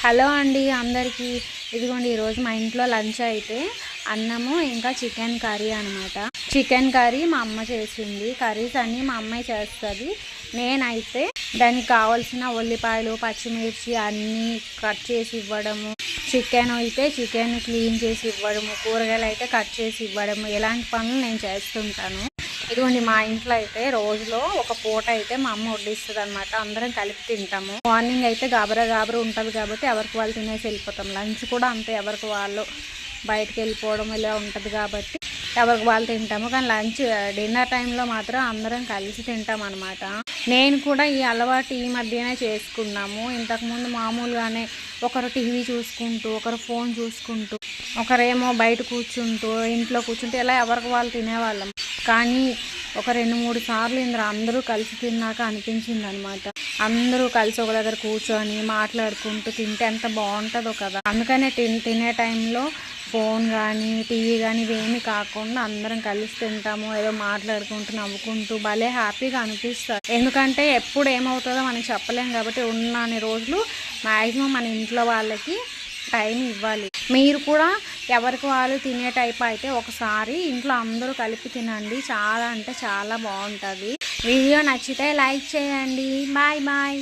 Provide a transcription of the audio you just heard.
Hello అండి అందరికీ. ఇదిగోండి ఈరోజు మా ఇంట్లో లంచ్ అయితే అన్నము ఇంకా చికెన్ కర్రీ అనమాట. చికెన్ కర్రీ మా అమ్మ చేసింది. కర్రీస్ అన్నీ మా అమ్మాయి చేస్తుంది. నేనైతే దానికి కావాల్సిన ఉల్లిపాయలు పచ్చిమిర్చి అన్నీ కట్ చేసి ఇవ్వడము, చికెన్ అయితే చికెన్ క్లీన్ చేసి ఇవ్వడము, కూరగాయలు అయితే కట్ చేసి ఇవ్వడము, ఇలాంటి పనులు నేను చేస్తుంటాను. ఇదిగోండి మా ఇంట్లో అయితే రోజులో ఒక పూట అయితే మా అమ్మ వడ్డిస్తుంది అనమాట. అందరం కలిపి తింటాము. మార్నింగ్ అయితే గాబరా ఉంటుంది కాబట్టి ఎవరికి వాళ్ళు తినేసి వెళ్ళిపోతాం. లంచ్ కూడా అంతే, ఎవరికి వాళ్ళు బయటకు వెళ్ళిపోవడం ఇలా ఉంటుంది కాబట్టి ఎవరికి వాళ్ళు తింటాము. కానీ డిన్నర్ టైంలో మాత్రం అందరం కలిసి తింటాం అనమాట. నేను కూడా ఈ అలవాటు ఈ మధ్యనే చేసుకున్నాము. ఇంతకుముందు మామూలుగానే ఒకరు టీవీ చూసుకుంటూ, ఒకరు ఫోన్ చూసుకుంటూ, ఒకరేమో బయట కూర్చుంటూ, ఇంట్లో కూర్చుంటూ ఇలా ఎవరికి వాళ్ళు తినేవాళ్ళం. కానీ ఒక 2-3 సార్లు ఇందులో అందరూ కలిసి తిన్నాక అనిపించింది అనమాట, అందరూ కలిసి ఒక దగ్గర కూర్చొని మాట్లాడుకుంటూ తింటే ఎంత బాగుంటుందో కదా. అందుకనే తినే టైంలో ఫోన్ కానీ టీవీ కానీ ఇవేమీ కాకుండా అందరం కలిసి తింటాము. ఏదో మాట్లాడుకుంటూ నవ్వుకుంటూ భలే హ్యాపీగా అనిపిస్తుంది. ఎందుకంటే ఎప్పుడు ఏమవుతుందో మనం చెప్పలేం కాబట్టి ఉన్నన్ని రోజులు మ్యాక్సిమం మన ఇంట్లో వాళ్ళకి టైం ఇవ్వాలి. మీరు కూడా ఎవరికి వాళ్ళు తినే టైప్ అయితే ఒకసారి ఇంట్లో అందరూ కలిపి తినండి. చాలా అంటే చాలా బాగుంటుంది. వీడియో నచ్చితే లైక్ చేయండి. Bye bye.